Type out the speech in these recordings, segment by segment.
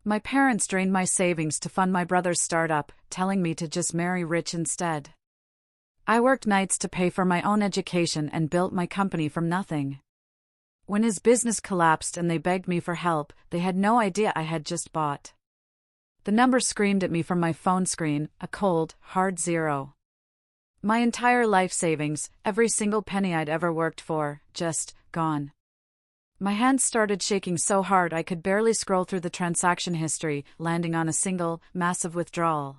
My parents drained my savings to fund my brother's startup, telling me to just marry rich instead. I worked nights to pay for my own education and built my company from nothing. When his business collapsed and they begged me for help, they had no idea I had just bought. The number screamed at me from my phone screen, a cold, hard zero. My entire life savings, every single penny I'd ever worked for, just gone. My hands started shaking so hard I could barely scroll through the transaction history, landing on a single, massive withdrawal.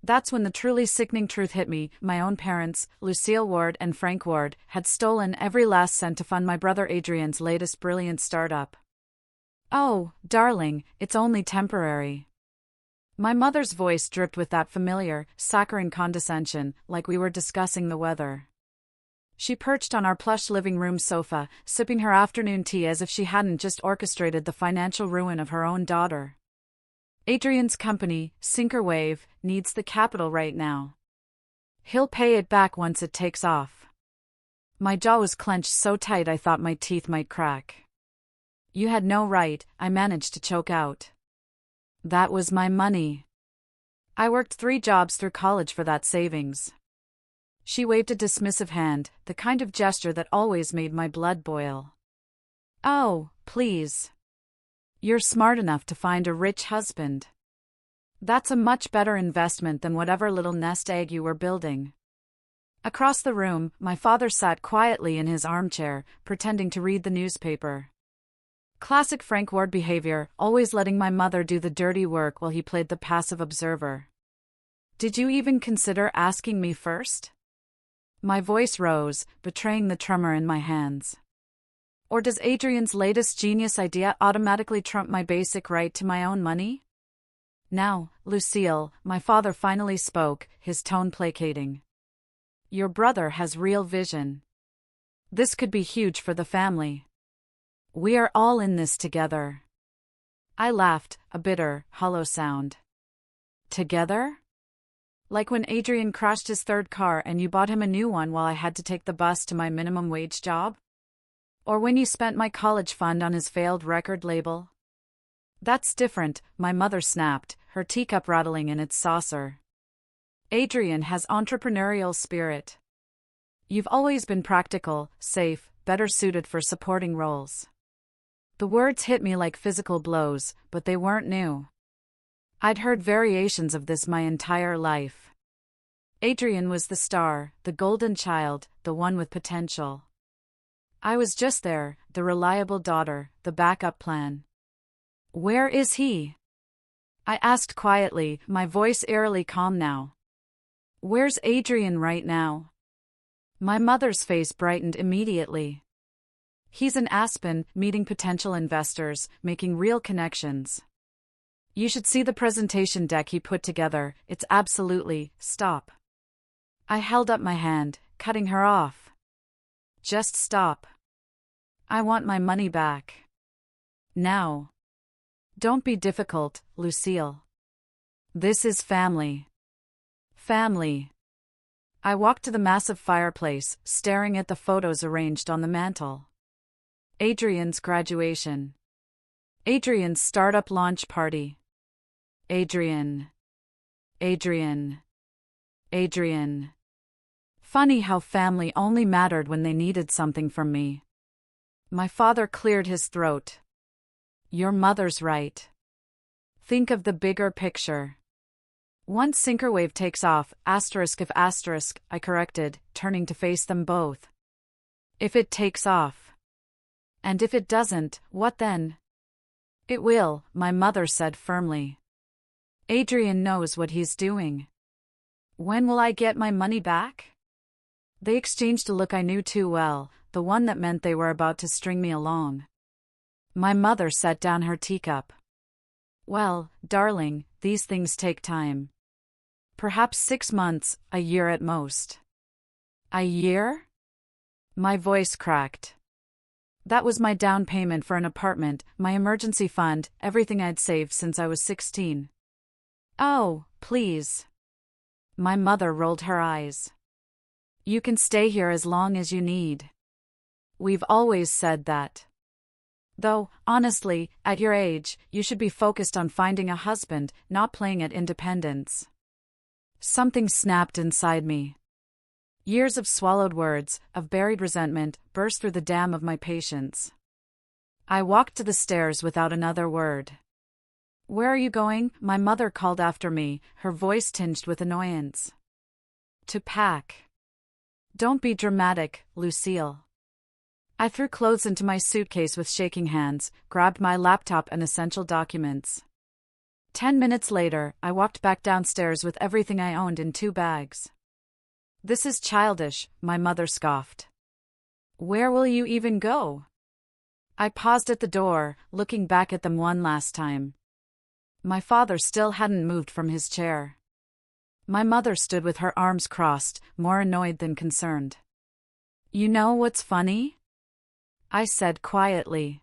That's when the truly sickening truth hit me. My own parents, Lucille Ward and Frank Ward, had stolen every last cent to fund my brother Adrian's latest brilliant startup. "Oh, darling, it's only temporary." My mother's voice dripped with that familiar, saccharine condescension, like we were discussing the weather. She perched on our plush living room sofa, sipping her afternoon tea as if she hadn't just orchestrated the financial ruin of her own daughter. "Adrian's company, Sinkerwave, needs the capital right now. He'll pay it back once it takes off." My jaw was clenched so tight I thought my teeth might crack. "You had no right," I managed to choke out. "That was my money. I worked 3 jobs through college for that savings." She waved a dismissive hand, the kind of gesture that always made my blood boil. "Oh, please. You're smart enough to find a rich husband. That's a much better investment than whatever little nest egg you were building." Across the room, my father sat quietly in his armchair, pretending to read the newspaper. Classic Frank Ward behavior, always letting my mother do the dirty work while he played the passive observer. "Did you even consider asking me first?" My voice rose, betraying the tremor in my hands. "Or does Adrian's latest genius idea automatically trump my basic right to my own money?" "Now, Lucille," my father finally spoke, his tone placating. "Your brother has real vision. This could be huge for the family. We are all in this together." I laughed, a bitter, hollow sound. "Together? Like when Adrian crashed his 3rd car and you bought him a new one while I had to take the bus to my minimum wage job? Or when you spent my college fund on his failed record label?" "That's different," my mother snapped, her teacup rattling in its saucer. "Adrian has entrepreneurial spirit. You've always been practical, safe, better suited for supporting roles." The words hit me like physical blows, but they weren't new. I'd heard variations of this my entire life. Adrian was the star, the golden child, the one with potential. I was just there, the reliable daughter, the backup plan. "Where is he?" I asked quietly, my voice eerily calm now. "Where's Adrian right now?" My mother's face brightened immediately. "He's in Aspen, meeting potential investors, making real connections. You should see the presentation deck he put together, it's absolutely, stop." I held up my hand, cutting her off. "Just stop. I want my money back. Now. Don't be difficult, Lucille. This is family. Family." I walked to the massive fireplace, staring at the photos arranged on the mantel. Adrian's graduation. Adrian's startup launch party. Adrian. Adrian. Adrian. Funny how family only mattered when they needed something from me. My father cleared his throat. "Your mother's right. Think of the bigger picture. Once Sinkerwave takes off, asterisk if asterisk," I corrected, turning to face them both. "If it takes off. And if it doesn't, what then?" "It will," my mother said firmly. "Adrian knows what he's doing." "When will I get my money back?" They exchanged a look I knew too well, the one that meant they were about to string me along. My mother set down her teacup. "Well, darling, these things take time. Perhaps 6 months, a year at most." "A year?" My voice cracked. That was my down payment for an apartment, my emergency fund, everything I'd saved since I was 16. "Oh, please." My mother rolled her eyes. "You can stay here as long as you need. We've always said that." Though, honestly, at your age, you should be focused on finding a husband, not playing at independence. Something snapped inside me. Years of swallowed words, of buried resentment, burst through the dam of my patience. I walked to the stairs without another word. "Where are you going?" my mother called after me, her voice tinged with annoyance. "To pack." "Don't be dramatic, Lucille." I threw clothes into my suitcase with shaking hands, grabbed my laptop and essential documents. 10 minutes later, I walked back downstairs with everything I owned in 2 bags. "This is childish," my mother scoffed. "Where will you even go?" I paused at the door, looking back at them one last time. My father still hadn't moved from his chair. My mother stood with her arms crossed, more annoyed than concerned. "You know what's funny?" I said quietly.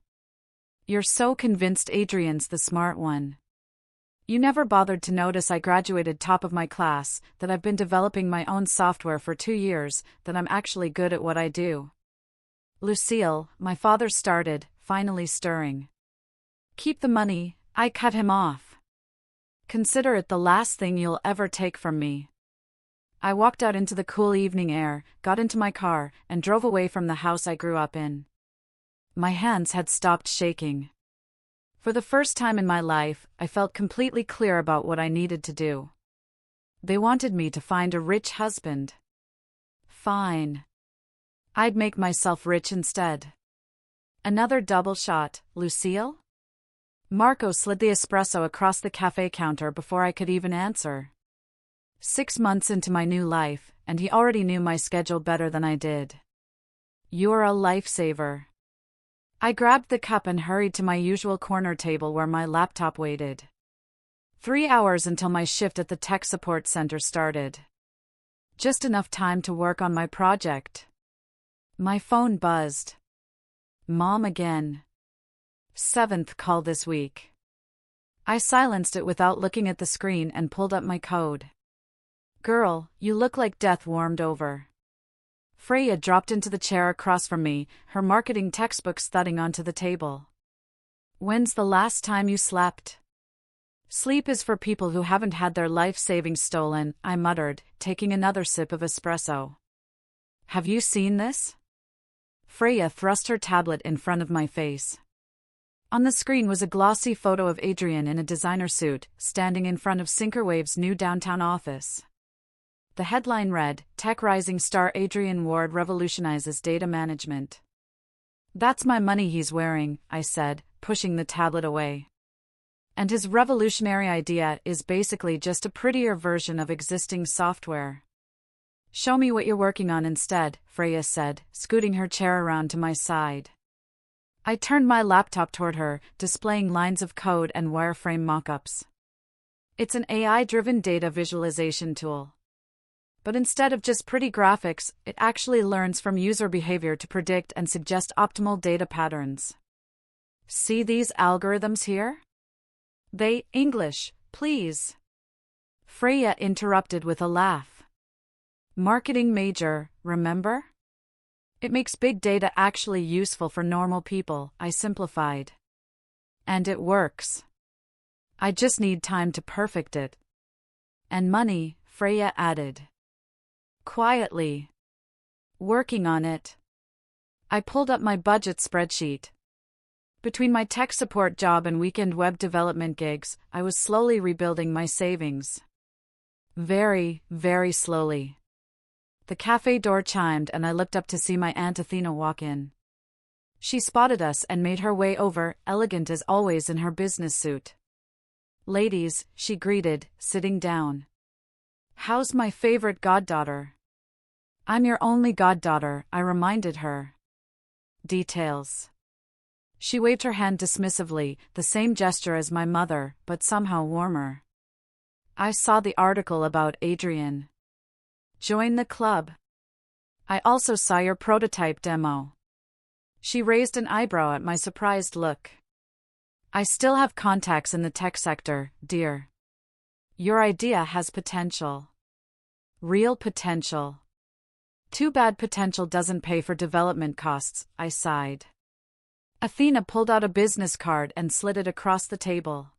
"You're so convinced Adrian's the smart one. You never bothered to notice I graduated top of my class, that I've been developing my own software for 2 years, that I'm actually good at what I do." "Lucille," my father started, finally stirring. "Keep the money," I cut him off. "Consider it the last thing you'll ever take from me." I walked out into the cool evening air, got into my car, and drove away from the house I grew up in. My hands had stopped shaking. For the first time in my life, I felt completely clear about what I needed to do. They wanted me to find a rich husband. Fine. I'd make myself rich instead. Another double shot, Lucille? Marco slid the espresso across the cafe counter before I could even answer. 6 months into my new life, and he already knew my schedule better than I did. "You're a lifesaver." I grabbed the cup and hurried to my usual corner table where my laptop waited. 3 hours until my shift at the tech support center started. Just enough time to work on my project. My phone buzzed. Mom again. 7th call this week. I silenced it without looking at the screen and pulled up my code. "Girl, you look like death warmed over." Freya dropped into the chair across from me, her marketing textbooks thudding onto the table. "When's the last time you slept?" "Sleep is for people who haven't had their life savings stolen," I muttered, taking another sip of espresso. "Have you seen this?" Freya thrust her tablet in front of my face. On the screen was a glossy photo of Adrian in a designer suit, standing in front of Synchrowave's new downtown office. The headline read, "Tech rising star Adrian Ward revolutionizes data management." "That's my money he's wearing," I said, pushing the tablet away. "And his revolutionary idea is basically just a prettier version of existing software." "Show me what you're working on instead," Freya said, scooting her chair around to my side. I turned my laptop toward her, displaying lines of code and wireframe mockups. It's an AI-driven data visualization tool. But instead of just pretty graphics, it actually learns from user behavior to predict and suggest optimal data patterns. "See these algorithms here? English, please." Freya interrupted with a laugh. "Marketing major, remember? It makes big data actually useful for normal people," I simplified. "And it works. I just need time to perfect it." "And money," Freya added. Quietly. "Working on it." I pulled up my budget spreadsheet. Between my tech support job and weekend web development gigs, I was slowly rebuilding my savings. Very, very slowly. The cafe door chimed and I looked up to see my Aunt Athena walk in. She spotted us and made her way over, elegant as always in her business suit. "Ladies," she greeted, sitting down. "How's my favorite goddaughter?" "I'm your only goddaughter," I reminded her. "Details." She waved her hand dismissively, the same gesture as my mother, but somehow warmer. "I saw the article about Adrian. Join the club. I also saw your prototype demo." She raised an eyebrow at my surprised look. "I still have contacts in the tech sector, dear. Your idea has potential. Real potential. Too bad potential doesn't pay for development costs," I sighed. Athena pulled out a business card and slid it across the table.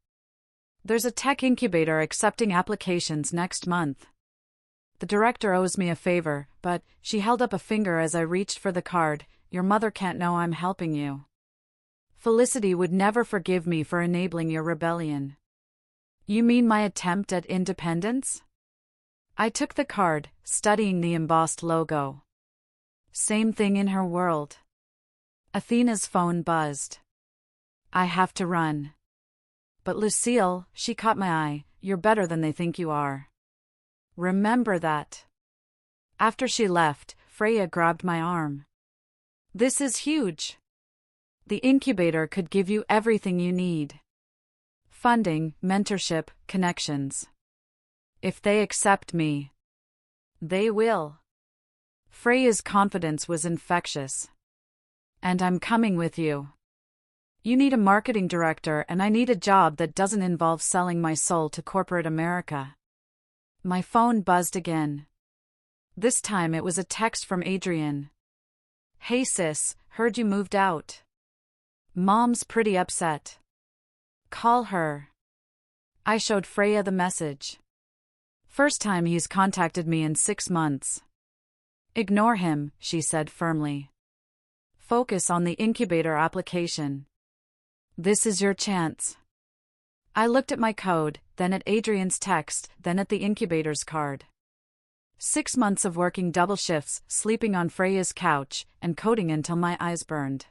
There's a tech incubator accepting applications next month. The director owes me a favor, but she held up a finger as I reached for the card. Your mother can't know I'm helping you. Felicity would never forgive me for enabling your rebellion. You mean my attempt at independence? I took the card, studying the embossed logo. Same thing in her world. Athena's phone buzzed. I have to run. But Lucille, she caught my eye, you're better than they think you are. Remember that. After she left, Freya grabbed my arm. This is huge. The incubator could give you everything you need. Funding, mentorship, connections. If they accept me. They will. Freya's confidence was infectious. And I'm coming with you. You need a marketing director and I need a job that doesn't involve selling my soul to corporate America. My phone buzzed again. This time it was a text from Adrian. Hey sis, heard you moved out. Mom's pretty upset. Call her. I showed Freya the message. First time he's contacted me in 6 months. Ignore him, she said firmly. Focus on the incubator application. This is your chance. I looked at my code, then at Adrian's text, then at the incubator's card. 6 months of working double shifts, sleeping on Freya's couch, and coding until my eyes burned.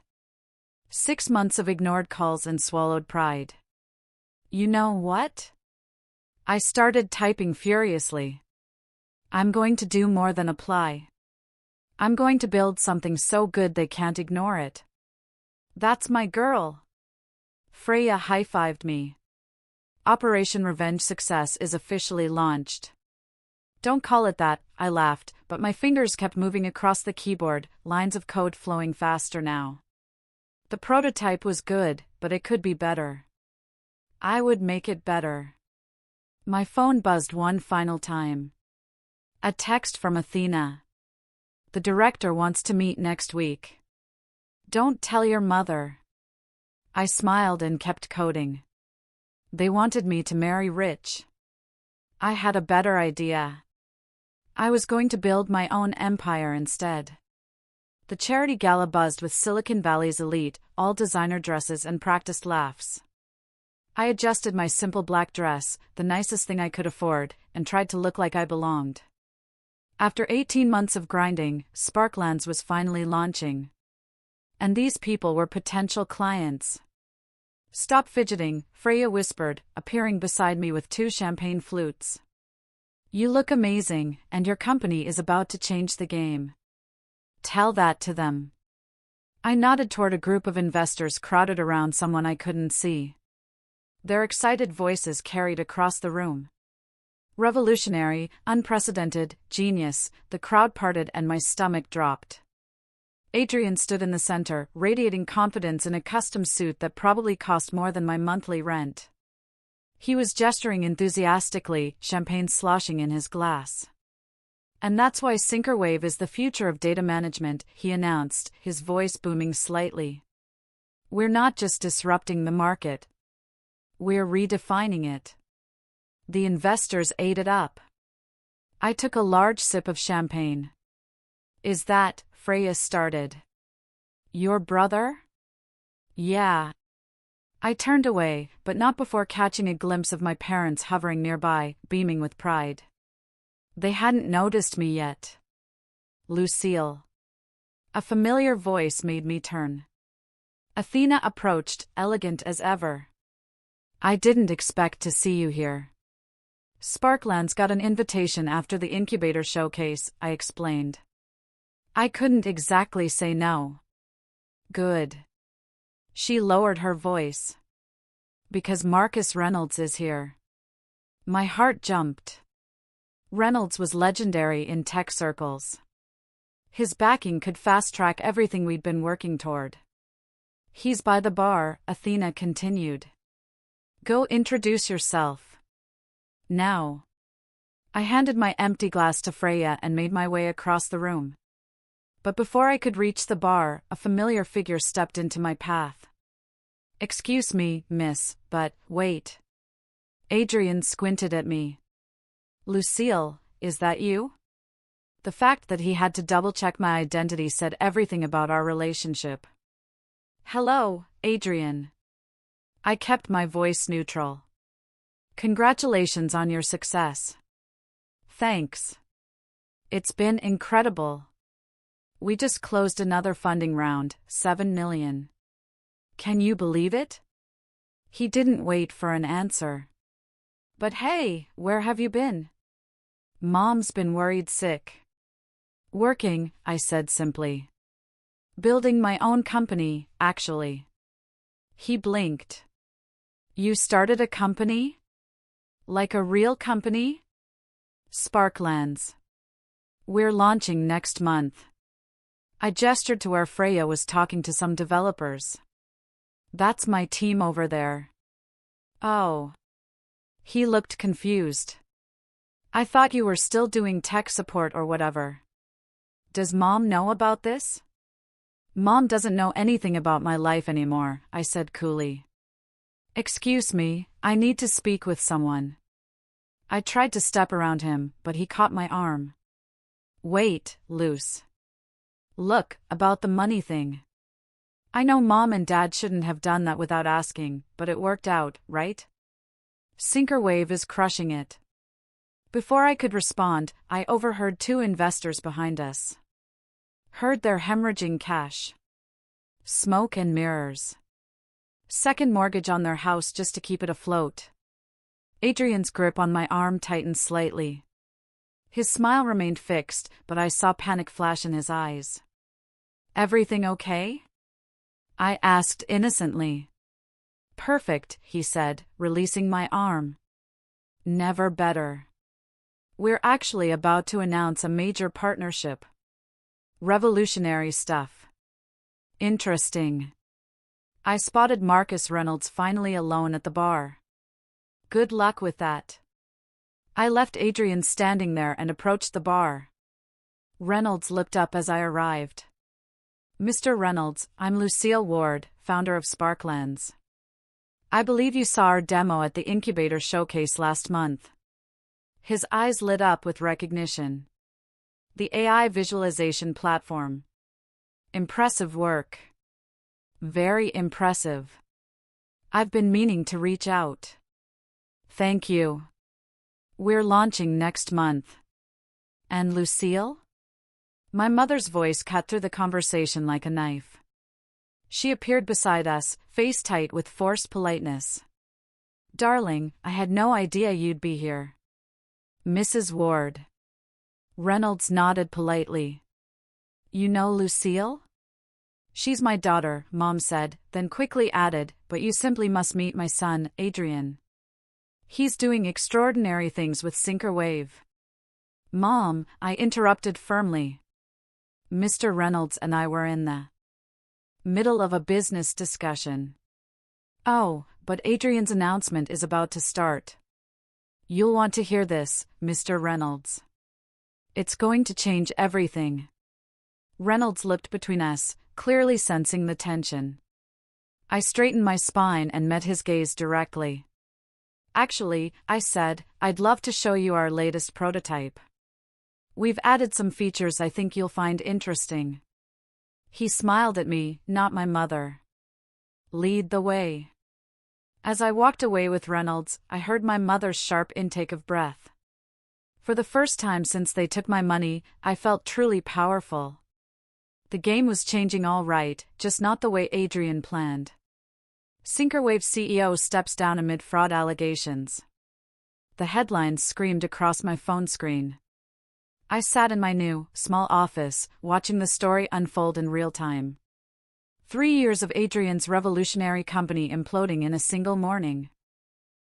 6 months of ignored calls and swallowed pride. You know what? I started typing furiously. I'm going to do more than apply. I'm going to build something so good they can't ignore it. That's my girl. Freya high-fived me. Operation Revenge Success is officially launched. Don't call it that, I laughed, but my fingers kept moving across the keyboard, lines of code flowing faster now. The prototype was good, but it could be better. I would make it better. My phone buzzed one final time. A text from Athena. The director wants to meet next week. Don't tell your mother. I smiled and kept coding. They wanted me to marry Rich. I had a better idea. I was going to build my own empire instead. The charity gala buzzed with Silicon Valley's elite, all designer dresses and practiced laughs. I adjusted my simple black dress, the nicest thing I could afford, and tried to look like I belonged. After 18 months of grinding, Sparklands was finally launching. And these people were potential clients. Stop fidgeting, Freya whispered, appearing beside me with 2 champagne flutes. You look amazing, and your company is about to change the game. Tell that to them. I nodded toward a group of investors crowded around someone I couldn't see. Their excited voices carried across the room. Revolutionary, unprecedented, genius, the crowd parted and my stomach dropped. Adrian stood in the center, radiating confidence in a custom suit that probably cost more than my monthly rent. He was gesturing enthusiastically, champagne sloshing in his glass. And that's why Synchronwave is the future of data management, he announced, his voice booming slightly. We're not just disrupting the market. We're redefining it. The investors ate it up. I took a large sip of champagne. Is that, Freya started. Your brother? Yeah. I turned away, but not before catching a glimpse of my parents hovering nearby, beaming with pride. They hadn't noticed me yet. Lucille. A familiar voice made me turn. Athena approached, elegant as ever. I didn't expect to see you here. Sparklands got an invitation after the incubator showcase, I explained. I couldn't exactly say no. Good. She lowered her voice. Because Marcus Reynolds is here. My heart jumped. Reynolds was legendary in tech circles. His backing could fast-track everything we'd been working toward. He's by the bar, Athena continued. Go introduce yourself. Now. I handed my empty glass to Freya and made my way across the room. But before I could reach the bar, a familiar figure stepped into my path. "Excuse me, miss, but, wait." Adrian squinted at me. "Lucille, is that you?" The fact that he had to double-check my identity said everything about our relationship. "Hello, Adrian." I kept my voice neutral. "Congratulations on your success." "Thanks. It's been incredible. We just closed another funding round, $7 million. Can you believe it?" He didn't wait for an answer. "But hey, where have you been?" "Mom's been worried sick." "Working," I said simply. "Building my own company, actually." He blinked. "You started a company? Like a real company?" "Sparklands. We're launching next month." I gestured to where Freya was talking to some developers. "That's my team over there." "Oh." He looked confused. "I thought you were still doing tech support or whatever." "Does Mom know about this?" "Mom doesn't know anything about my life anymore," I said coolly. "Excuse me, I need to speak with someone." I tried to step around him, but he caught my arm. "Wait, Luce. Look, about the money thing. I know Mom and Dad shouldn't have done that without asking, but it worked out, right? Sinkerwave is crushing it." Before I could respond, I overheard two investors behind us. Heard they're hemorrhaging cash. Smoke and mirrors. Second mortgage on their house just to keep it afloat. Adrian's grip on my arm tightened slightly. His smile remained fixed, but I saw panic flash in his eyes. "Everything okay?" I asked innocently. "Perfect," he said, releasing my arm. "Never better. We're actually about to announce a major partnership. Revolutionary stuff." "Interesting." I spotted Marcus Reynolds finally alone at the bar. "Good luck with that." I left Adrian standing there and approached the bar. Reynolds looked up as I arrived. "Mr. Reynolds, I'm Lucille Ward, founder of Sparklands. I believe you saw our demo at the Incubator Showcase last month." His eyes lit up with recognition. "The AI visualization platform. Impressive work." "Very impressive. I've been meaning to reach out." "Thank you. We're launching next month." "And Lucille?" My mother's voice cut through the conversation like a knife. She appeared beside us, face tight with forced politeness. "Darling, I had no idea you'd be here." "Mrs. Ward." Reynolds nodded politely. "You know Lucille?" "She's my daughter," Mom said, then quickly added, "but you simply must meet my son, Adrian. He's doing extraordinary things with Sinkerwave." "Mom," I interrupted firmly. Mr. Reynolds and I were in the middle of a business discussion. "Oh, but Adrian's announcement is about to start. You'll want to hear this, Mr. Reynolds. It's going to change everything." Reynolds looked between us, clearly sensing the tension. I straightened my spine and met his gaze directly. "Actually," I said, "I'd love to show you our latest prototype. We've added some features I think you'll find interesting." He smiled at me, not my mother. "Lead the way." As I walked away with Reynolds, I heard my mother's sharp intake of breath. For the first time since they took my money, I felt truly powerful. The game was changing all right, just not the way Adrian planned. Sinkerwave CEO steps down amid fraud allegations. The headlines screamed across my phone screen. I sat in my new, small office, watching the story unfold in real time. 3 years of Adrian's revolutionary company imploding in a single morning.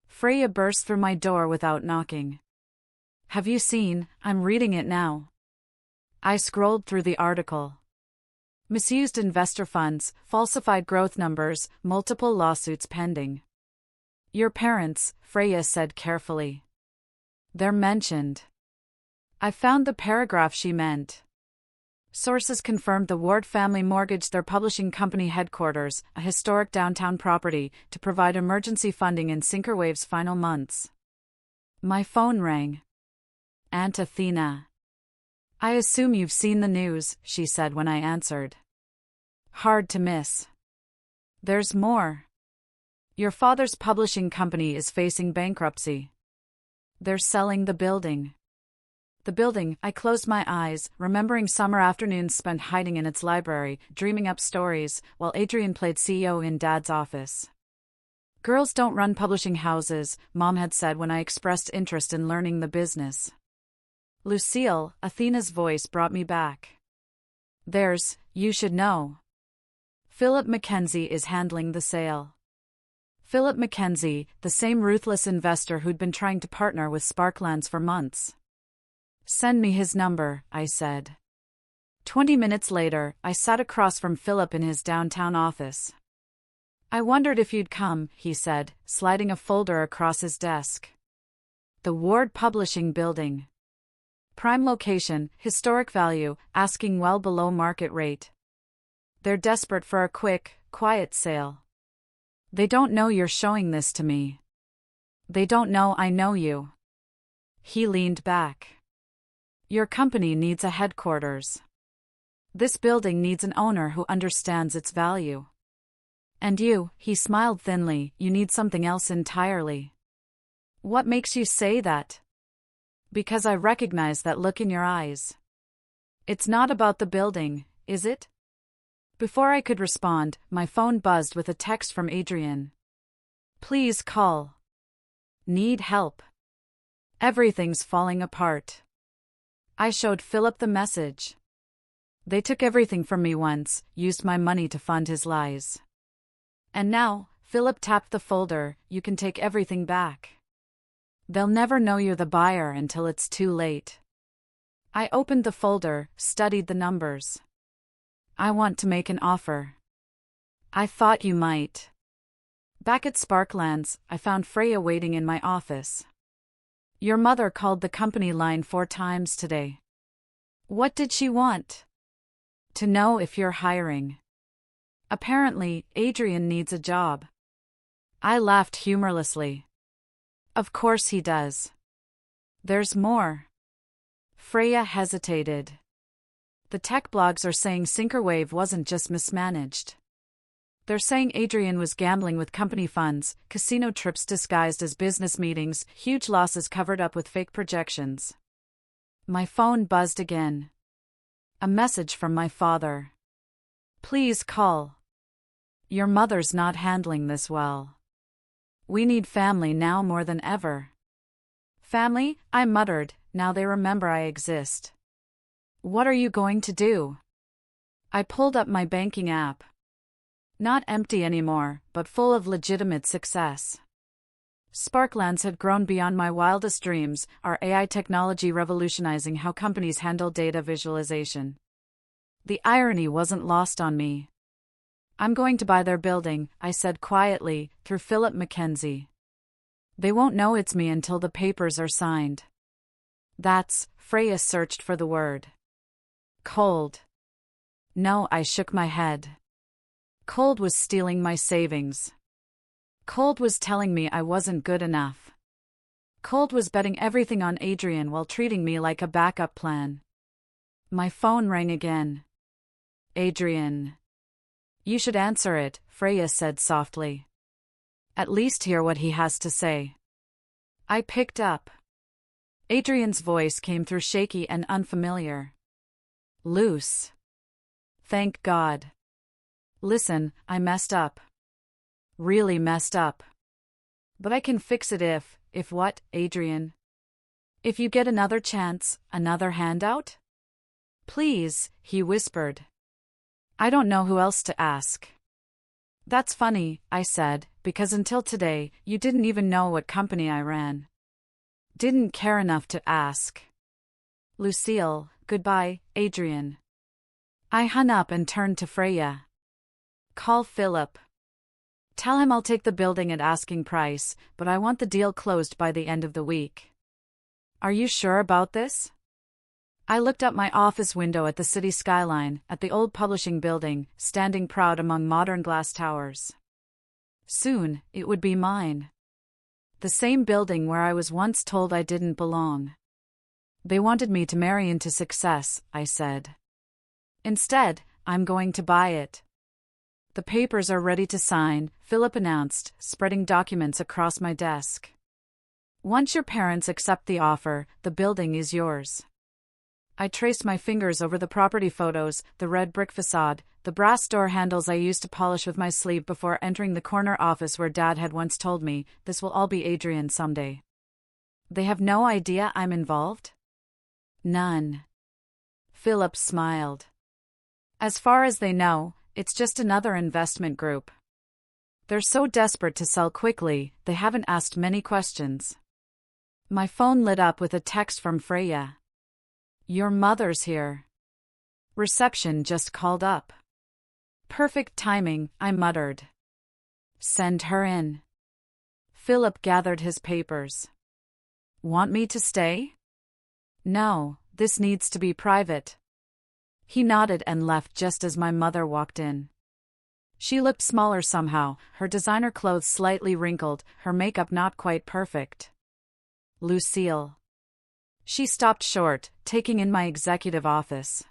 Freya burst through my door without knocking. "Have you seen? I'm reading it now." I scrolled through the article. Misused investor funds, falsified growth numbers, multiple lawsuits pending. "Your parents," Freya said carefully. "They're mentioned." I found the paragraph she meant. Sources confirmed the Ward family mortgaged their publishing company headquarters, a historic downtown property, to provide emergency funding in Synchrowave's final months. My phone rang. Aunt Athena. I assume you've seen the news, she said when I answered. Hard to miss. There's more. Your father's publishing company is facing bankruptcy. They're selling the building. The building, I closed my eyes, remembering summer afternoons spent hiding in its library, dreaming up stories, while Adrian played CEO in Dad's office. Girls don't run publishing houses, Mom had said when I expressed interest in learning the business. Lucille, Athena's voice brought me back. You should know. Philip Mackenzie is handling the sale. Philip Mackenzie, the same ruthless investor who'd been trying to partner with Sparklands for months. Send me his number, I said. 20 minutes later, I sat across from Philip in his downtown office. I wondered if you'd come, he said, sliding a folder across his desk. The Ward Publishing Building. Prime location, historic value, asking well below market rate. They're desperate for a quick, quiet sale. They don't know you're showing this to me. They don't know I know you. He leaned back. Your company needs a headquarters. This building needs an owner who understands its value. And you, he smiled thinly, you need something else entirely. What makes you say that? Because I recognize that look in your eyes. It's not about the building, is it? Before I could respond, my phone buzzed with a text from Adrian. Please call. Need help. Everything's falling apart. I showed Philip the message. They took everything from me once, used my money to fund his lies. And now, Philip tapped the folder, you can take everything back. They'll never know you're the buyer until it's too late. I opened the folder, studied the numbers. I want to make an offer. I thought you might. Back at Sparklands, I found Freya waiting in my office. Your mother called the company line 4 times today. What did she want? To know if you're hiring. Apparently, Adrian needs a job. I laughed humorlessly. Of course he does. There's more. Freya hesitated. The tech blogs are saying Synchrowave wasn't just mismanaged. They're saying Adrian was gambling with company funds, casino trips disguised as business meetings, huge losses covered up with fake projections. My phone buzzed again. A message from my father. Please call. Your mother's not handling this well. We need family now more than ever. Family, I muttered, now they remember I exist. What are you going to do? I pulled up my banking app. Not empty anymore, but full of legitimate success. Sparklands had grown beyond my wildest dreams, our AI technology revolutionizing how companies handle data visualization. The irony wasn't lost on me. I'm going to buy their building, I said quietly, through Philip Mackenzie. They won't know it's me until the papers are signed. Freya searched for the word. Cold. No, I shook my head. Cold was stealing my savings. Cold was telling me I wasn't good enough. Cold was betting everything on Adrian while treating me like a backup plan. My phone rang again. Adrian. You should answer it, Freya said softly. At least hear what he has to say. I picked up. Adrian's voice came through shaky and unfamiliar. Loose. Thank God. Listen, I messed up. Really messed up. But I can fix it if what, Adrian? If you get another chance, another handout? Please, he whispered. I don't know who else to ask. That's funny, I said, because until today, you didn't even know what company I ran. Didn't care enough to ask. Lucille, goodbye, Adrian. I hung up and turned to Freya. Call Philip. Tell him I'll take the building at asking price, but I want the deal closed by the end of the week. Are you sure about this? I looked up my office window at the city skyline, at the old publishing building, standing proud among modern glass towers. Soon, it would be mine. The same building where I was once told I didn't belong. They wanted me to marry into success, I said. Instead, I'm going to buy it. The papers are ready to sign, Philip announced, spreading documents across my desk. Once your parents accept the offer, the building is yours. I traced my fingers over the property photos, the red brick facade, the brass door handles I used to polish with my sleeve before entering the corner office where Dad had once told me, this will all be Adrian someday. They have no idea I'm involved? None. Philip smiled. As far as they know, it's just another investment group. They're so desperate to sell quickly, they haven't asked many questions. My phone lit up with a text from Freya. Your mother's here. Reception just called up. Perfect timing, I muttered. Send her in. Philip gathered his papers. Want me to stay? No, this needs to be private. He nodded and left just as my mother walked in. She looked smaller somehow, her designer clothes slightly wrinkled, her makeup not quite perfect. Lucille. She stopped short, taking in my executive office.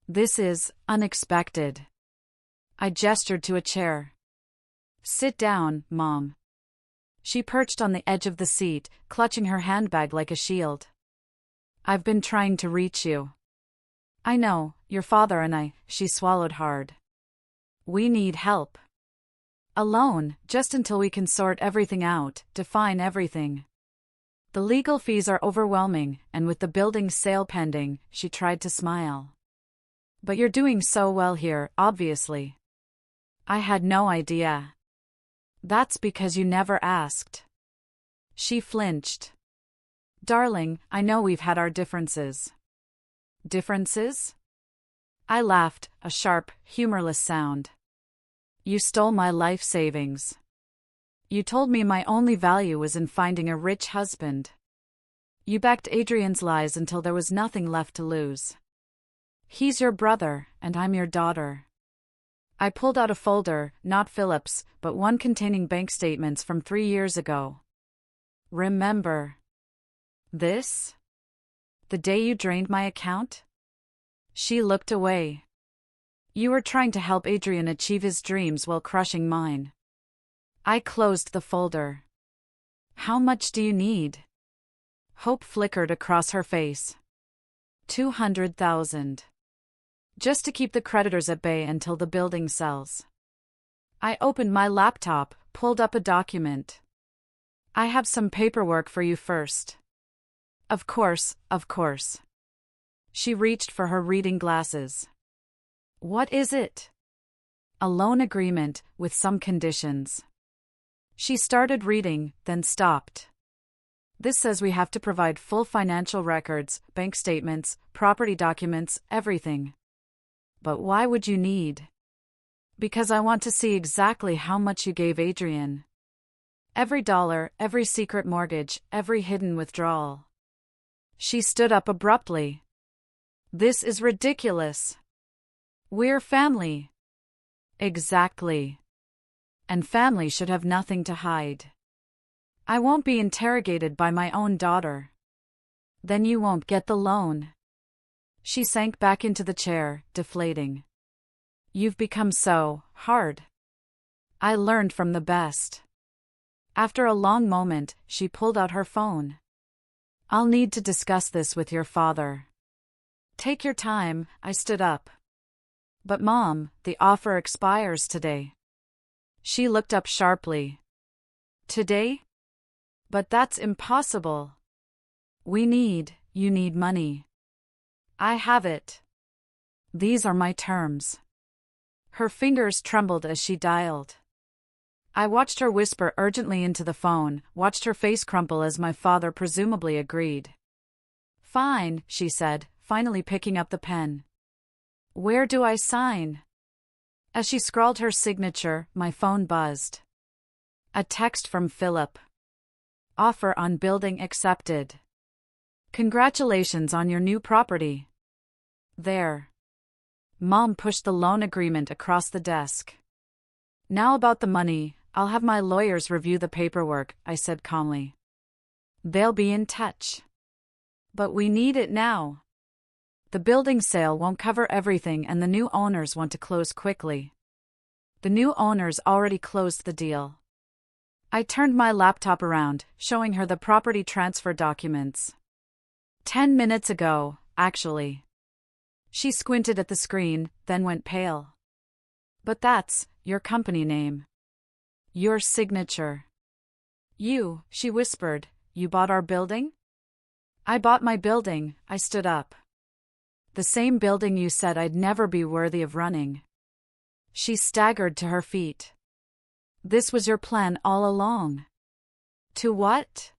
This is unexpected. I gestured to a chair. Sit down, Mom. She perched on the edge of the seat, clutching her handbag like a shield. I've been trying to reach you. I know, your father and I, she swallowed hard. We need help. Alone, just until we can sort everything out, define everything. The legal fees are overwhelming, and with the building sale pending, she tried to smile. But you're doing so well here, obviously. I had no idea. That's because you never asked. She flinched. Darling, I know we've had our differences. Differences? I laughed, a sharp, humorless sound. You stole my life savings. You told me my only value was in finding a rich husband. You backed Adrian's lies until there was nothing left to lose. He's your brother, and I'm your daughter. I pulled out a folder, not Philip's, but one containing bank statements from 3 years ago. Remember this? The day you drained my account? She looked away. You were trying to help Adrian achieve his dreams while crushing mine. I closed the folder. How much do you need? Hope flickered across her face. 200,000. Just to keep the creditors at bay until the building sells. I opened my laptop, pulled up a document. I have some paperwork for you first. Of course, of course. She reached for her reading glasses. What is it? A loan agreement, with some conditions. She started reading, then stopped. This says we have to provide full financial records, bank statements, property documents, everything. But why would you need? Because I want to see exactly how much you gave Adrian. Every dollar, every secret mortgage, every hidden withdrawal. She stood up abruptly. This is ridiculous. We're family. Exactly. And family should have nothing to hide. I won't be interrogated by my own daughter. Then you won't get the loan. She sank back into the chair, deflating. You've become so hard. I learned from the best. After a long moment, she pulled out her phone. I'll need to discuss this with your father. Take your time, I stood up. But Mom, the offer expires today. She looked up sharply. Today? But that's impossible. You need money. I have it. These are my terms. Her fingers trembled as she dialed. I watched her whisper urgently into the phone, watched her face crumple as my father presumably agreed. Fine, she said, finally picking up the pen. Where do I sign? As she scrawled her signature, my phone buzzed. A text from Philip. Offer on building accepted. Congratulations on your new property. There. Mom pushed the loan agreement across the desk. Now about the money, I'll have my lawyers review the paperwork, I said calmly. They'll be in touch. But we need it now. The building sale won't cover everything and the new owners want to close quickly. The new owners already closed the deal. I turned my laptop around, showing her the property transfer documents. 10 minutes ago, actually. She squinted at the screen, then went pale. But that's your company name. Your signature. She whispered, you bought our building? I bought my building, I stood up. The same building you said I'd never be worthy of running. She staggered to her feet. This was your plan all along. To what?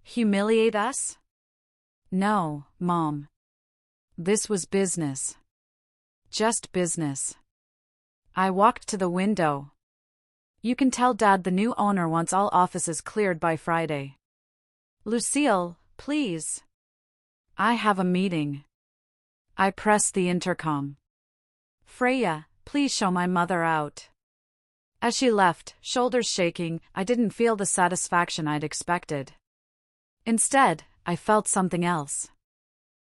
Humiliate us? No, Mom. This was business. Just business. I walked to the window. You can tell Dad the new owner wants all offices cleared by Friday. Lucille, please. I have a meeting. I pressed the intercom. Freya, please show my mother out. As she left, shoulders shaking, I didn't feel the satisfaction I'd expected. Instead, I felt something else.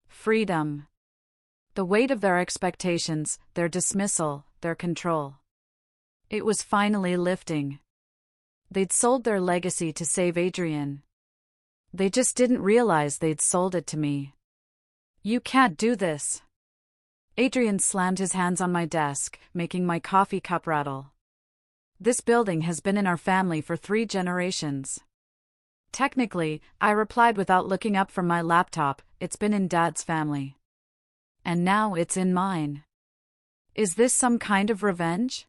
Freedom. The weight of their expectations, their dismissal, their control. It was finally lifting. They'd sold their legacy to save Adrian. They just didn't realize they'd sold it to me. You can't do this. Adrian slammed his hands on my desk, making my coffee cup rattle. This building has been in our family for 3 generations. Technically, I replied without looking up from my laptop, it's been in Dad's family. And now it's in mine. Is this some kind of revenge?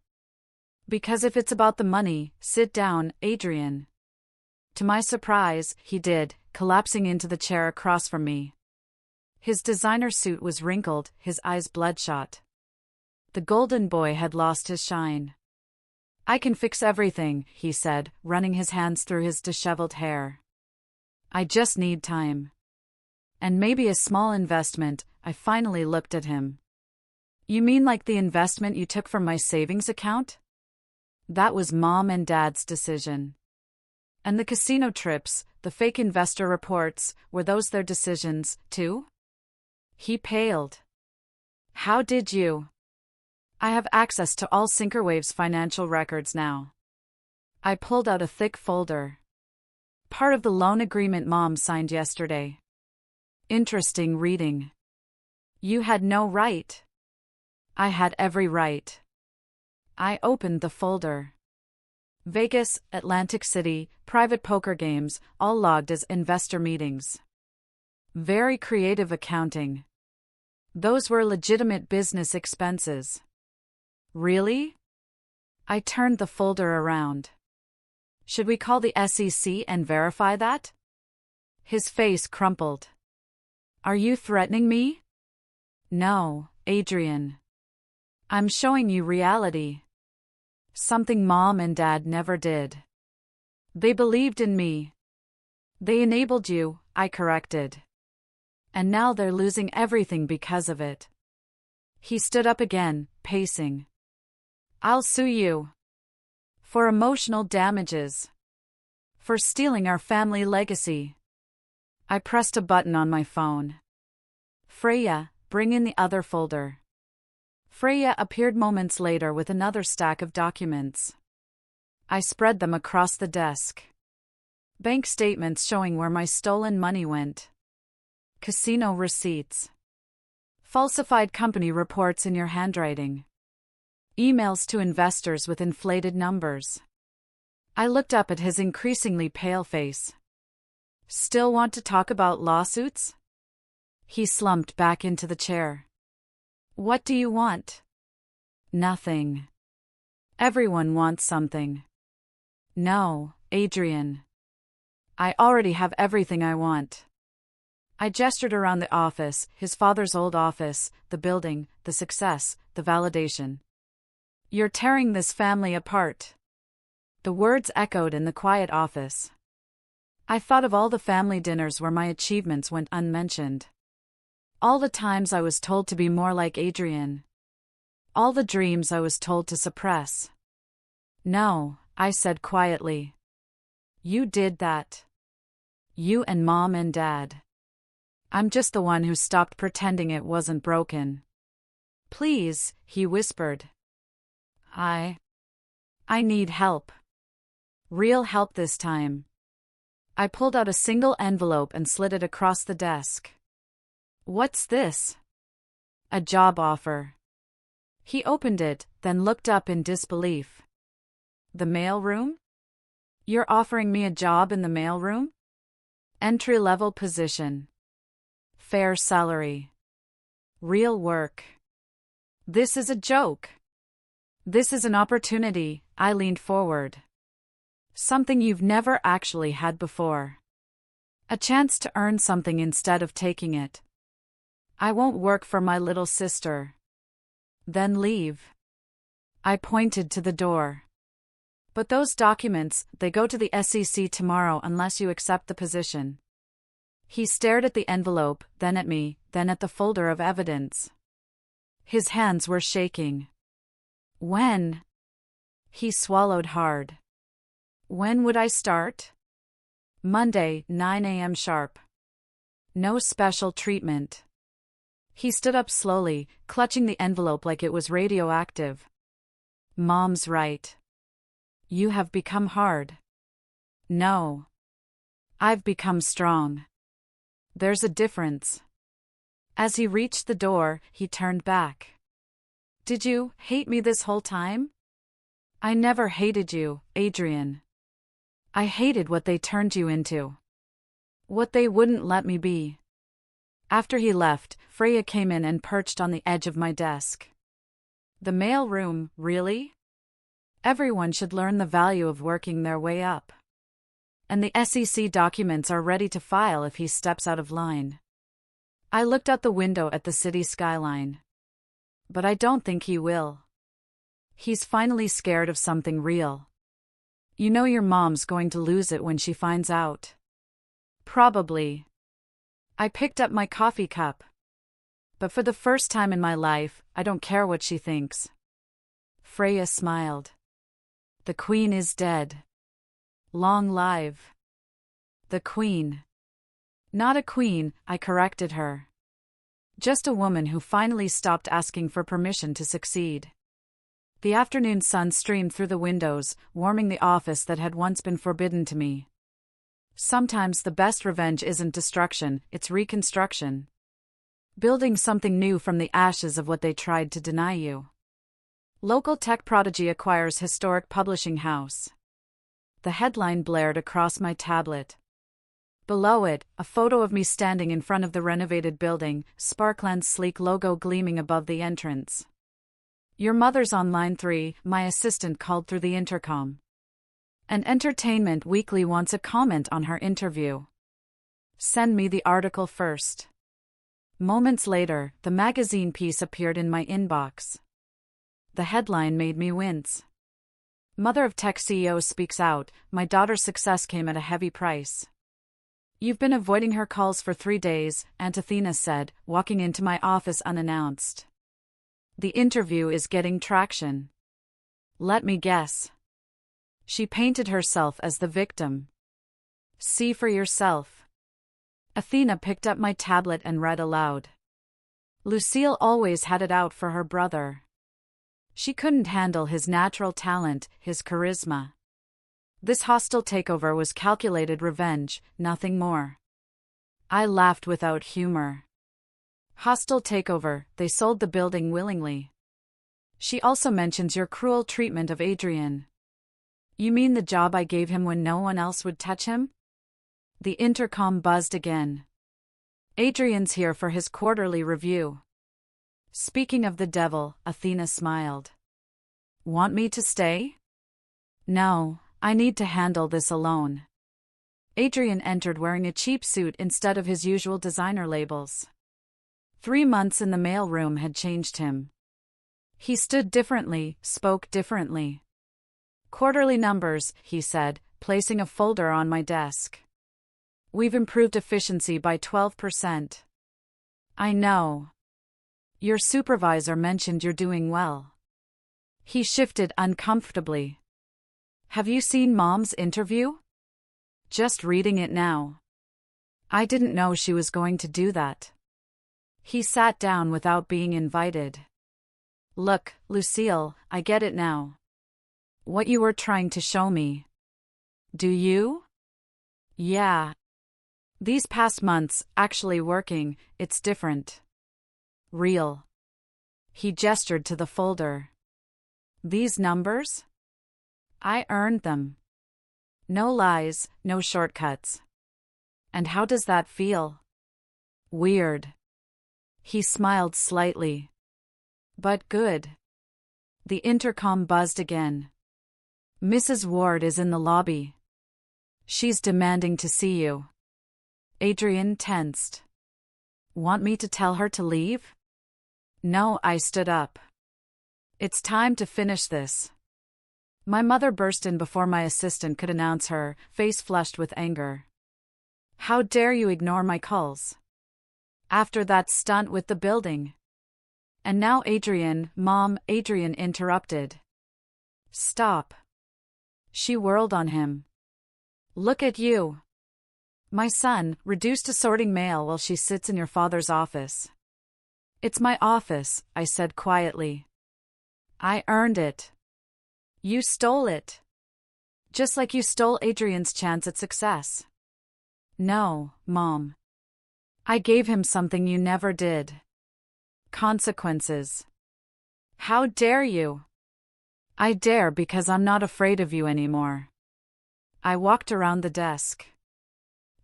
Because if it's about the money, sit down, Adrian. To my surprise, he did, collapsing into the chair across from me. His designer suit was wrinkled, his eyes bloodshot. The golden boy had lost his shine. I can fix everything, he said, running his hands through his disheveled hair. I just need time. And maybe a small investment. I finally looked at him. You mean like the investment you took from my savings account? That was Mom and Dad's decision. And the casino trips, the fake investor reports, were those their decisions, too? He paled. How did you? I have access to all Sinkerwave's financial records now. I pulled out a thick folder. Part of the loan agreement Mom signed yesterday. Interesting reading. You had no right. I had every right. I opened the folder. Vegas, Atlantic City, private poker games, all logged as investor meetings. Very creative accounting. Those were legitimate business expenses. Really? I turned the folder around. Should we call the SEC and verify that? His face crumpled. Are you threatening me? No, Adrian. I'm showing you reality. Something Mom and Dad never did. They believed in me. They enabled you, I corrected. And now they're losing everything because of it. He stood up again, pacing. I'll sue you. For emotional damages. For stealing our family legacy. I pressed a button on my phone. Freya, bring in the other folder. Freya appeared moments later with another stack of documents. I spread them across the desk. Bank statements showing where my stolen money went. Casino receipts. Falsified company reports in your handwriting. Emails to investors with inflated numbers. I looked up at his increasingly pale face. Still want to talk about lawsuits? He slumped back into the chair. What do you want? Nothing. Everyone wants something. No, Adrian. I already have everything I want. I gestured around the office, his father's old office, the building, the success, the validation. You're tearing this family apart. The words echoed in the quiet office. I thought of all the family dinners where my achievements went unmentioned. All the times I was told to be more like Adrian. All the dreams I was told to suppress. No, I said quietly. You did that. You and Mom and Dad. I'm just the one who stopped pretending it wasn't broken. Please, he whispered. I need help. Real help this time. I pulled out a single envelope and slid it across the desk. What's this? A job offer. He opened it, then looked up in disbelief. The mailroom? You're offering me a job in the mailroom? Entry-level position. Fair salary. Real work. This is a joke. This is an opportunity, I leaned forward. Something you've never actually had before. A chance to earn something instead of taking it. I won't work for my little sister. Then leave. I pointed to the door. But those documents, they go to the SEC tomorrow unless you accept the position. He stared at the envelope, then at me, then at the folder of evidence. His hands were shaking. When? He swallowed hard. When would I start? Monday, 9 a.m. sharp. No special treatment. He stood up slowly, clutching the envelope like it was radioactive. Mom's right. You have become hard. No. I've become strong. There's a difference. As he reached the door, he turned back. Did you hate me this whole time? I never hated you, Adrian. I hated what they turned you into. What they wouldn't let me be. After he left, Freya came in and perched on the edge of my desk. The mail room, really? Everyone should learn the value of working their way up. And the SEC documents are ready to file if he steps out of line. I looked out the window at the city skyline. But I don't think he will. He's finally scared of something real. You know your mom's going to lose it when she finds out. Probably. I picked up my coffee cup. But for the first time in my life, I don't care what she thinks. Freya smiled. The Queen is dead. Long live. The Queen. Not a queen, I corrected her. Just a woman who finally stopped asking for permission to succeed. The afternoon sun streamed through the windows, warming the office that had once been forbidden to me. Sometimes the best revenge isn't destruction, it's reconstruction. Building something new from the ashes of what they tried to deny you. Local tech prodigy acquires historic publishing house. The headline blared across my tablet. Below it, a photo of me standing in front of the renovated building, Sparkland's sleek logo gleaming above the entrance. Your mother's on line 3, my assistant called through the intercom. And Entertainment Weekly wants a comment on her interview. Send me the article first. Moments later, the magazine piece appeared in my inbox. The headline made me wince. Mother of tech CEO speaks out, my daughter's success came at a heavy price. You've been avoiding her calls for 3 days, Aunt Athena said, walking into my office unannounced. The interview is getting traction. Let me guess. She painted herself as the victim. See for yourself. Athena picked up my tablet and read aloud. Lucille always had it out for her brother. She couldn't handle his natural talent, his charisma. This hostile takeover was calculated revenge, nothing more. I laughed without humor. Hostile takeover, they sold the building willingly. She also mentions your cruel treatment of Adrian. You mean the job I gave him when no one else would touch him? The intercom buzzed again. Adrian's here for his quarterly review. Speaking of the devil, Athena smiled. Want me to stay? No, I need to handle this alone. Adrian entered wearing a cheap suit instead of his usual designer labels. 3 months in the mailroom had changed him. He stood differently, spoke differently. Quarterly numbers, he said, placing a folder on my desk. We've improved efficiency by 12%. I know. Your supervisor mentioned you're doing well. He shifted uncomfortably. Have you seen Mom's interview? Just reading it now. I didn't know she was going to do that. He sat down without being invited. Look, Lucille, I get it now. What you were trying to show me. Do you? Yeah. These past months, actually working, it's different. Real. He gestured to the folder. These numbers? I earned them. No lies, no shortcuts. And how does that feel? Weird. He smiled slightly. But good. The intercom buzzed again. Mrs. Ward is in the lobby. She's demanding to see you. Adrian tensed. Want me to tell her to leave? No, I stood up. It's time to finish this. My mother burst in before my assistant could announce her, face flushed with anger. How dare you ignore my calls? After that stunt with the building. And now Adrian, Mom, Adrian interrupted. Stop. She whirled on him. Look at you. My son, reduced to sorting mail while she sits in your father's office. It's my office, I said quietly. I earned it. You stole it. Just like you stole Adrian's chance at success. No, Mom. I gave him something you never did. Consequences. How dare you? I dare because I'm not afraid of you anymore. I walked around the desk.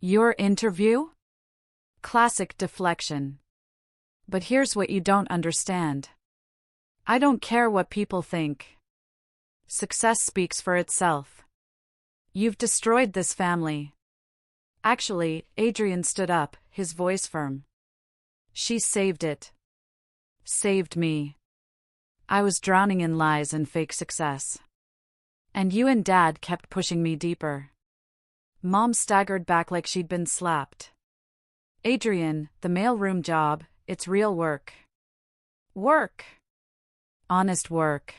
Your interview? Classic deflection. But here's what you don't understand. I don't care what people think. Success speaks for itself. You've destroyed this family. Actually, Adrian stood up, his voice firm. She saved it. Saved me. I was drowning in lies and fake success. And you and Dad kept pushing me deeper. Mom staggered back like she'd been slapped. Adrian, the mailroom job, it's real work. Work. Honest work.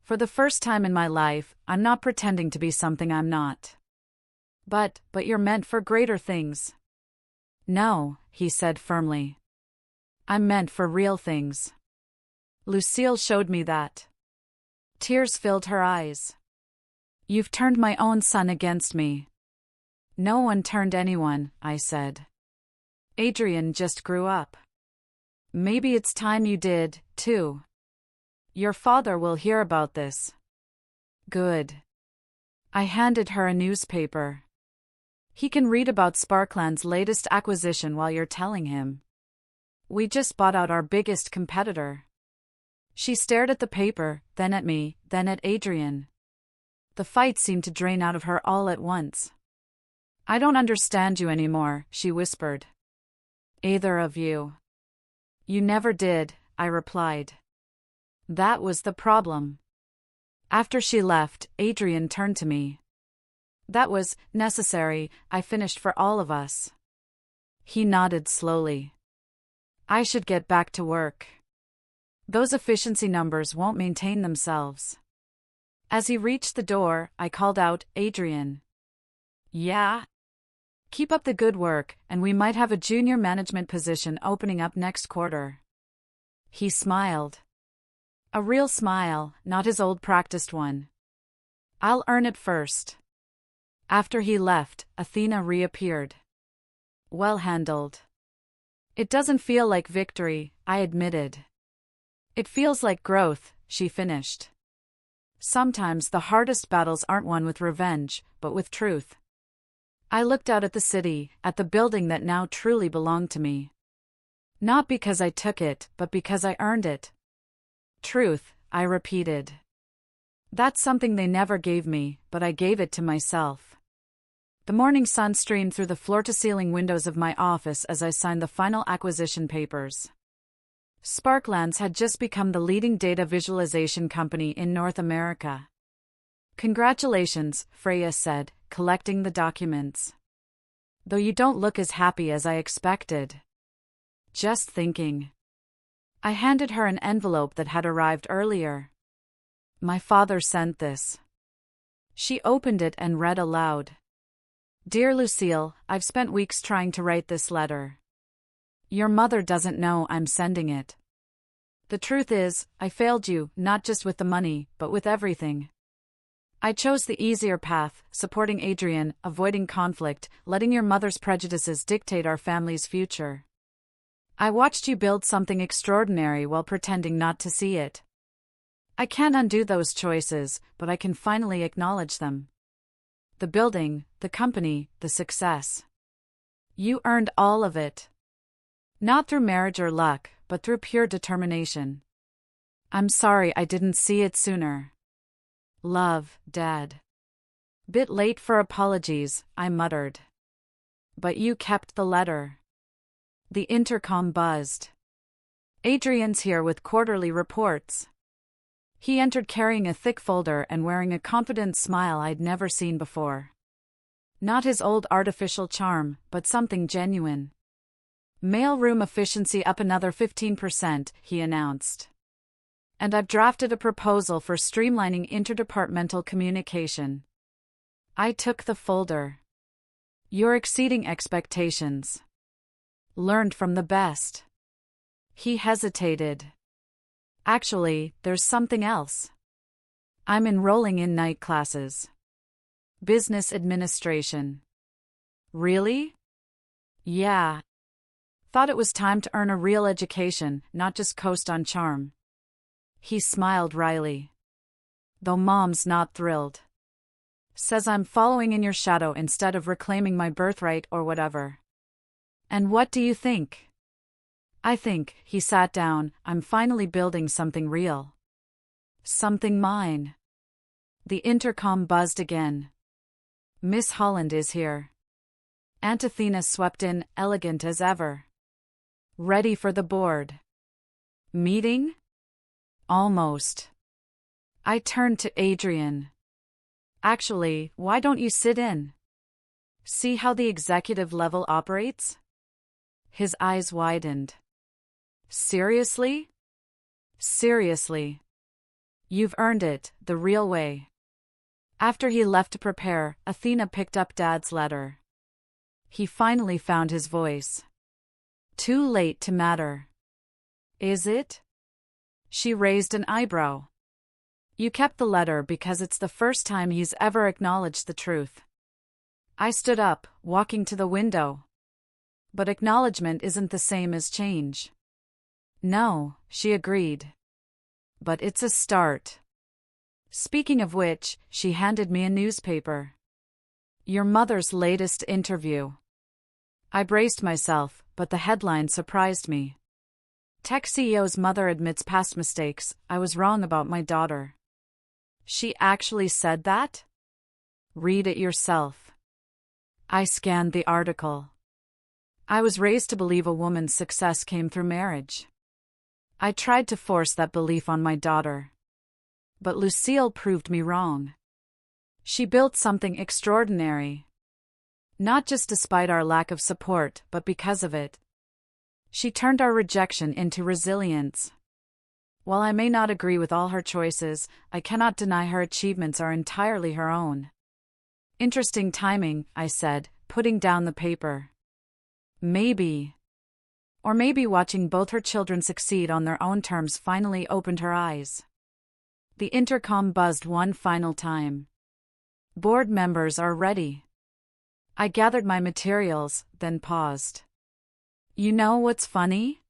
For the first time in my life, I'm not pretending to be something I'm not. But you're meant for greater things. No, he said firmly. I'm meant for real things. Lucille showed me that. Tears filled her eyes. You've turned my own son against me. No one turned anyone, I said. Adrian just grew up. Maybe it's time you did, too. Your father will hear about this. Good. I handed her a newspaper. He can read about Sparkland's latest acquisition while you're telling him. We just bought out our biggest competitor. She stared at the paper, then at me, then at Adrian. The fight seemed to drain out of her all at once. I don't understand you anymore, she whispered. Either of you. You never did, I replied. That was the problem. After she left, Adrian turned to me. That was necessary, I finished for all of us. He nodded slowly. I should get back to work. Those efficiency numbers won't maintain themselves. As he reached the door, I called out, Adrian. Yeah? Keep up the good work, and we might have a junior management position opening up next quarter. He smiled. A real smile, not his old practiced one. I'll earn it first. After he left, Athena reappeared. Well handled. It doesn't feel like victory, I admitted. It feels like growth, she finished. Sometimes the hardest battles aren't won with revenge, but with truth. I looked out at the city, at the building that now truly belonged to me. Not because I took it, but because I earned it. Truth, I repeated. That's something they never gave me, but I gave it to myself. The morning sun streamed through the floor-to-ceiling windows of my office as I signed the final acquisition papers. Sparklands had just become the leading data visualization company in North America. Congratulations, Freya said, collecting the documents. Though you don't look as happy as I expected. Just thinking. I handed her an envelope that had arrived earlier. My father sent this. She opened it and read aloud. Dear Lucille, I've spent weeks trying to write this letter. Your mother doesn't know I'm sending it. The truth is, I failed you, not just with the money, but with everything. I chose the easier path, supporting Adrian, avoiding conflict, letting your mother's prejudices dictate our family's future. I watched you build something extraordinary while pretending not to see it. I can't undo those choices, but I can finally acknowledge them. The building, the company, the success. You earned all of it. Not through marriage or luck, but through pure determination. I'm sorry I didn't see it sooner. Love, Dad. Bit late for apologies, I muttered. But you kept the letter. The intercom buzzed. Adrian's here with quarterly reports. He entered carrying a thick folder and wearing a confident smile I'd never seen before. Not his old artificial charm, but something genuine. Mailroom efficiency up another 15%, he announced. And I've drafted a proposal for streamlining interdepartmental communication. I took the folder. You're exceeding expectations. Learned from the best. He hesitated. Actually, there's something else. I'm enrolling in night classes. Business administration. Really? Yeah. Thought it was time to earn a real education, not just coast on charm. He smiled wryly. Though Mom's not thrilled. Says I'm following in your shadow instead of reclaiming my birthright or whatever. And what do you think? I think, he sat down, I'm finally building something real. Something mine. The intercom buzzed again. Miss Holland is here. Aunt Athena swept in, elegant as ever. Ready for the board. Meeting? Almost. I turned to Adrian. Actually, why don't you sit in? See how the executive level operates? His eyes widened. Seriously? Seriously. You've earned it, the real way. After he left to prepare, Athena picked up Dad's letter. He finally found his voice. Too late to matter. Is it? She raised an eyebrow. You kept the letter because it's the first time he's ever acknowledged the truth. I stood up, walking to the window. But acknowledgement isn't the same as change. No, she agreed. But it's a start. Speaking of which, she handed me a newspaper. Your mother's latest interview. I braced myself, but the headline surprised me. Tech CEO's mother admits past mistakes, I was wrong about my daughter. She actually said that? Read it yourself. I scanned the article. I was raised to believe a woman's success came through marriage. I tried to force that belief on my daughter. But Lucille proved me wrong. She built something extraordinary. Not just despite our lack of support, but because of it. She turned our rejection into resilience. While I may not agree with all her choices, I cannot deny her achievements are entirely her own. Interesting timing, I said, putting down the paper. Maybe. Or maybe watching both her children succeed on their own terms finally opened her eyes. The intercom buzzed one final time. Board members are ready. I gathered my materials, then paused. You know what's funny?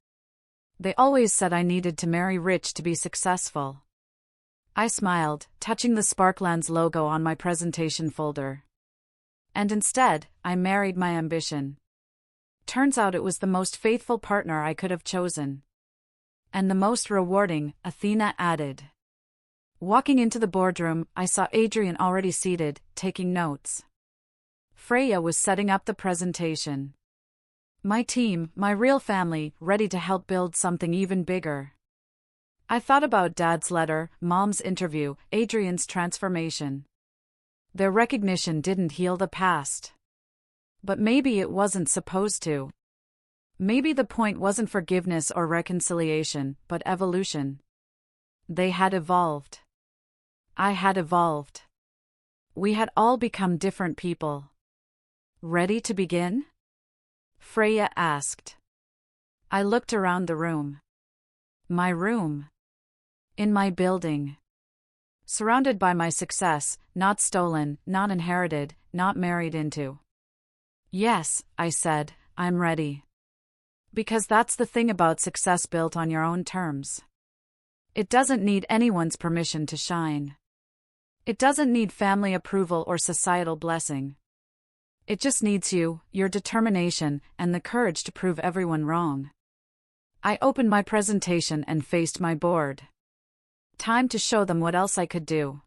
They always said I needed to marry rich to be successful. I smiled, touching the Sparklands logo on my presentation folder. And instead, I married my ambition. Turns out it was the most faithful partner I could have chosen. And the most rewarding, Athena added. Walking into the boardroom, I saw Adrian already seated, taking notes. Freya was setting up the presentation. My team, my real family, ready to help build something even bigger. I thought about Dad's letter, Mom's interview, Adrian's transformation. Their recognition didn't heal the past. But maybe it wasn't supposed to. Maybe the point wasn't forgiveness or reconciliation, but evolution. They had evolved. I had evolved. We had all become different people. Ready to begin? Freya asked. I looked around the room. My room. In my building. Surrounded by my success, not stolen, not inherited, not married into. Yes, I said, I'm ready. Because that's the thing about success built on your own terms. It doesn't need anyone's permission to shine. It doesn't need family approval or societal blessing. It just needs you, your determination, and the courage to prove everyone wrong. I opened my presentation and faced my board. Time to show them what else I could do.